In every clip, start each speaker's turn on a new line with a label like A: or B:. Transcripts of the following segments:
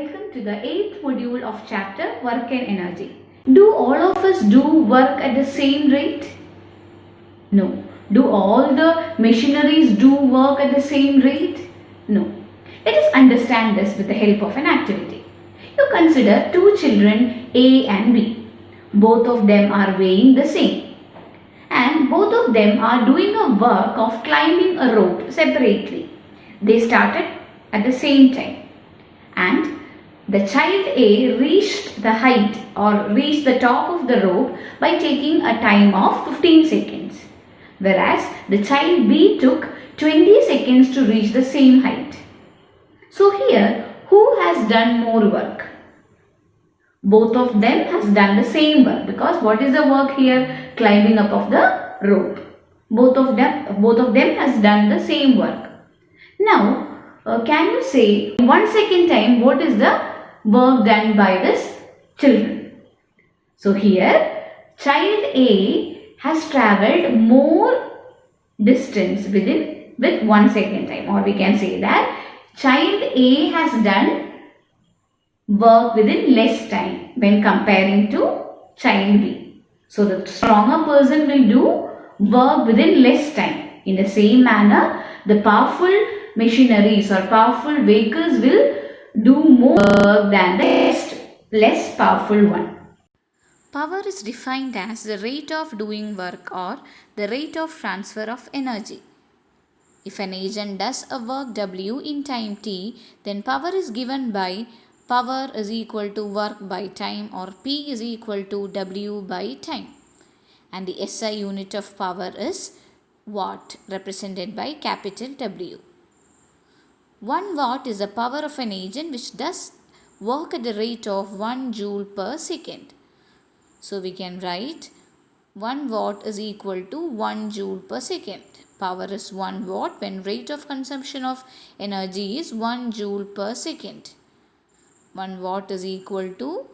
A: Welcome to the 8th module of chapter Work and Energy. Do all of us do work at the same rate? No. Do all the machineries do work at the same rate? No. Let us understand this with the help of an activity. You consider two children A and B. Both of them are weighing the same. And both of them are doing a work of climbing a rope separately. They started at the same time. And the child A reached the height or reached the top of the rope by taking a time of 15 seconds. Whereas the child B took 20 seconds to reach the same height. So here, who has done more work? Both of them has done the same work, because what is the work here? Climbing up of the rope. Both of them has done the same work. Now, can you say in 1 second time what is the work done by this children? So here, child A has travelled more distance with 1 second time, or we can say that child A has done work within less time when comparing to child B. So the stronger person will do work within less time. In the same manner, the powerful machineries or powerful vehicles will do more work than the less powerful one.
B: Power is defined as the rate of doing work or the rate of transfer of energy. If an agent does a work W in time t, then power is given by power is equal to work by time, or P is equal to W by time. And the SI unit of power is watt, represented by capital W. 1 watt is the power of an agent which does work at the rate of 1 joule per second. So we can write 1 watt is equal to 1 joule per second. Power is 1 watt when rate of consumption of energy is 1 joule per second. 1 watt is equal to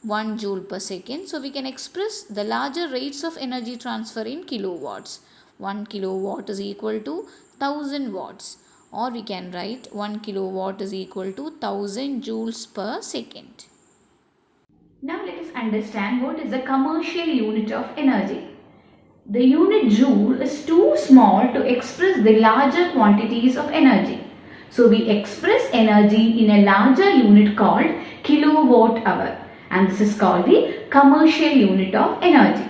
B: 1 joule per second. So we can express the larger rates of energy transfer in kilowatts. 1 kilowatt is equal to 1000 watts. Or we can write 1 kilowatt is equal to 1000 joules per second.
A: Now let us understand what is the commercial unit of energy. The unit joule is too small to express the larger quantities of energy. So we express energy in a larger unit called kilowatt hour, and this is called the commercial unit of energy.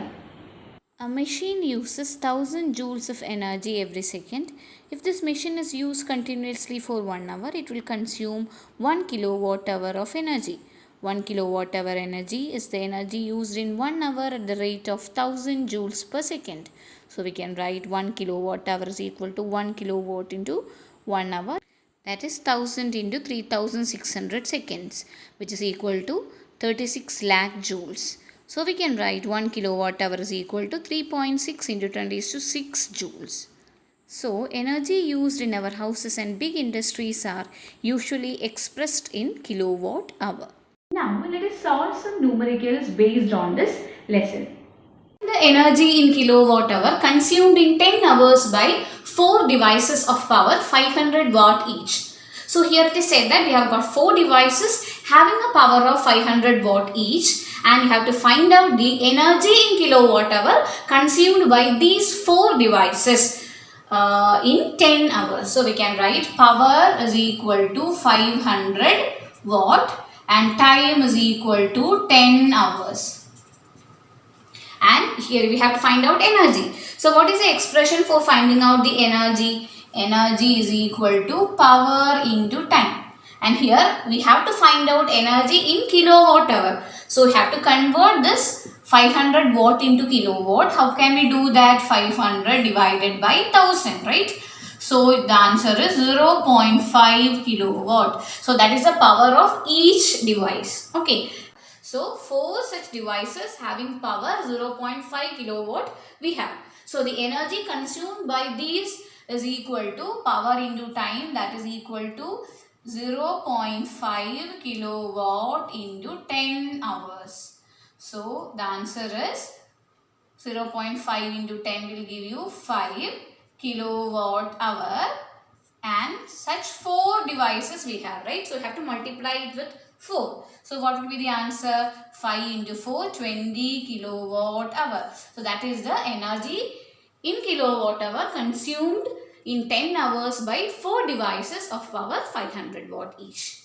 B: A machine uses 1000 joules of energy every second. If this machine is used continuously for 1 hour, it will consume 1 kilowatt hour of energy. 1 kilowatt hour energy is the energy used in 1 hour at the rate of 1000 joules per second. So we can write 1 kilowatt hour is equal to 1 kilowatt into 1 hour. That is 1000 into 3600 seconds, which is equal to 36 lakh joules. So we can write 1 kilowatt hour is equal to 3.6 into 10 raised to 6 joules. So energy used in our houses and big industries are usually expressed in kilowatt hour.
A: Now let us solve some numericals based on this lesson.
B: The energy in kilowatt hour consumed in 10 hours by 4 devices of power 500 watt each. So here it is said that we have got 4 devices having a power of 500 watt each, and you have to find out the energy in kilowatt hour consumed by these 4 devices in 10 hours. So we can write power is equal to 500 watt and time is equal to 10 hours. And here we have to find out energy. So what is the expression for finding out the energy? Energy is equal to power into time. And here we have to find out energy in kilowatt hour. So we have to convert this 500 watt into kilowatt. How can we do that? 500 divided by 1000, right? So the answer is 0.5 kilowatt. So that is the power of each device. Okay. So 4 such devices having power 0.5 kilowatt we have. So the energy consumed by these is equal to power into time, that is equal to 0.5 kilowatt into 10 hours. So the answer is 0.5 into 10 will give you 5 kilowatt hour, and such 4 devices we have, right? So we have to multiply it with 4. So what will be the answer? 5 into 4, 20 kilowatt hour. So that is the energy in kilowatt hour consumed in 10 hours by 4 devices of power 500 watt each.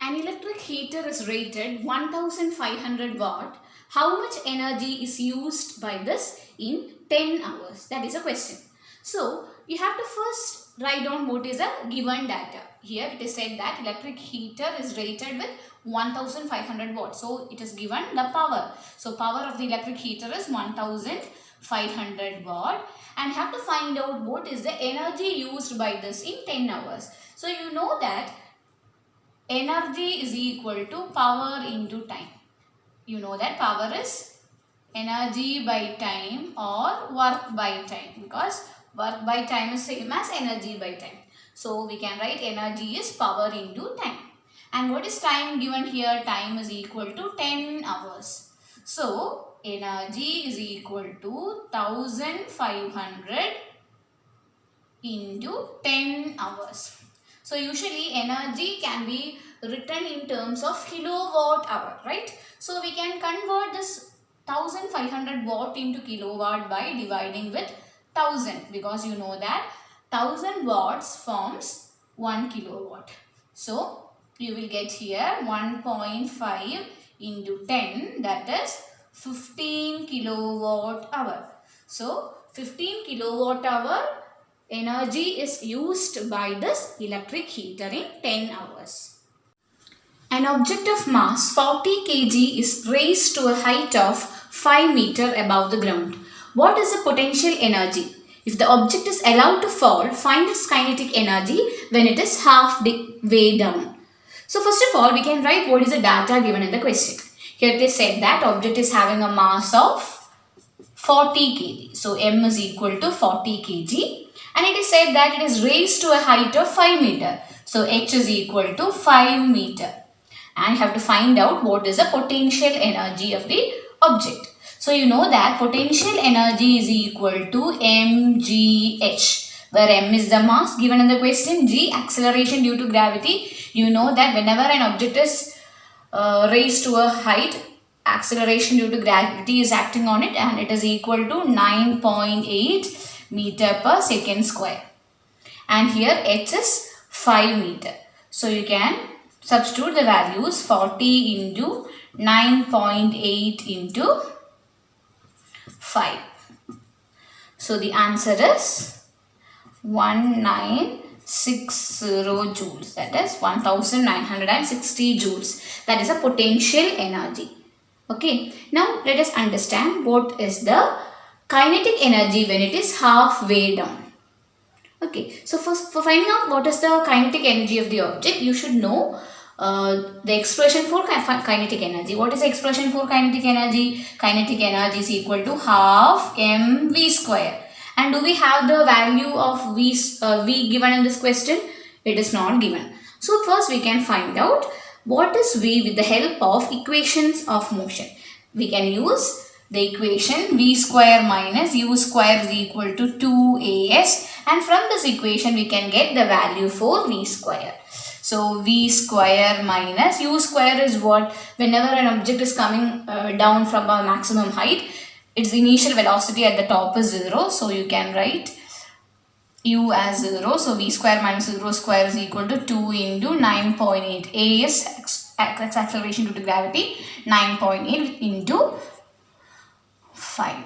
B: An electric heater is rated 1500 watt. How much energy is used by this in 10 hours? That is a question. So you have to first write down what is the given data. Here it is said that electric heater is rated with 1500 watts. So it is given the power. So power of the electric heater is 1500 watt, and have to find out what is the energy used by this in 10 hours. So you know that energy is equal to power into time. You know that power is energy by time or work by time, because work by time is same as energy by time. So we can write energy is power into time. And what is time given here? Time is equal to 10 hours. So energy is equal to 1500 into 10 hours. So usually energy can be written in terms of kilowatt hour, right? So we can convert this 1500 watt into kilowatt by dividing with 1000, because you know that 1000 watts forms 1 kilowatt. So you will get here 1.5 into 10, that is 15 kilowatt hour. So 15 kilowatt hour energy is used by this electric heater in 10 hours. An object of mass 40 kg is raised to a height of 5 meter above the ground. What is the potential energy? If the object is allowed to fall, find its kinetic energy when it is halfway down. So first of all, we can write what is the data given in the question. Here it is said that object is having a mass of 40 kg. So m is equal to 40 kg. And it is said that it is raised to a height of 5 meter. So h is equal to 5 meter. And you have to find out what is the potential energy of the object. So you know that potential energy is equal to mgh, where m is the mass given in the question, g acceleration due to gravity. You know that whenever an object is raised to a height, acceleration due to gravity is acting on it, and it is equal to 9.8 meter per second square. And here h is 5 meter. So you can substitute the values 40 into 9.8 into 5. So the answer is 1960 joules, that is 1960 joules. That is a potential energy. Okay, now let us understand what is the kinetic energy when it is halfway down. Okay, so for finding out what is the kinetic energy of the object, you should know the expression for kinetic energy. What is the expression for kinetic energy? Kinetic energy is equal to half mv square. And do we have the value of v given in this question? It is not given. So first we can find out what is v with the help of equations of motion. We can use the equation v square minus u square is equal to 2as, and from this equation we can get the value for v square. So v square minus u square is what? Whenever an object is coming down from a maximum height, its initial velocity at the top is 0. So you can write u as 0. So v square minus 0 square is equal to 2 into 9.8. A is acceleration due to gravity, 9.8 into 5.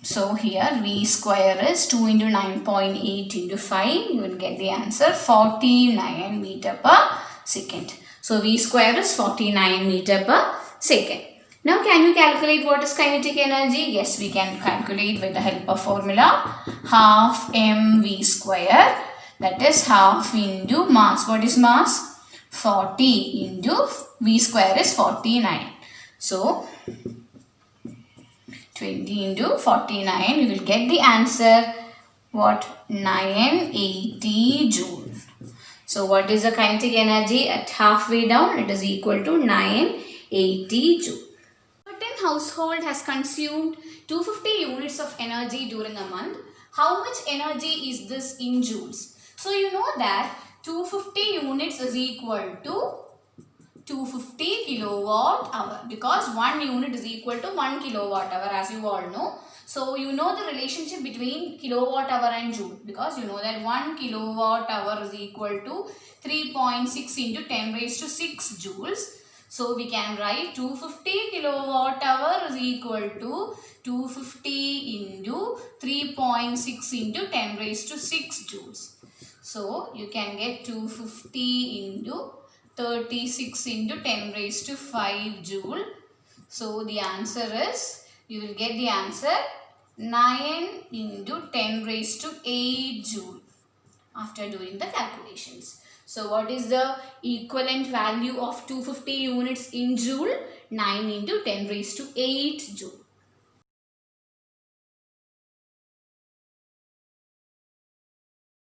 B: So here v square is 2 into 9.8 into 5. You will get the answer 49 meter per second. So v square is 49 meter per second. Now can we calculate what is kinetic energy? Yes, we can calculate with the help of formula half mv square, that is half into mass. What is mass? 40 into v square is 49. So 20 into 49, we will get the answer what? 980 joule. So what is the kinetic energy at halfway down? It is equal to 980 joule. Certain household has consumed 250 units of energy during a month. How much energy is this in joules? So you know that 250 units is equal to 250 kilowatt hour, because 1 unit is equal to 1 kilowatt hour, as you all know. So you know the relationship between kilowatt hour and joule, because you know that 1 kilowatt hour is equal to 3.6 into 10 raised to 6 joules. So we can write 250 kilowatt hour is equal to 250 into 3.6 into 10 raised to 6 joules. So you can get 250 into 36 into 10 raised to 5 joule. So the answer is, you will get the answer 9 into 10 raised to 8 joule after doing the calculations. So what is the equivalent value of 250 units in joule? 9 into 10 raised to 8 joule.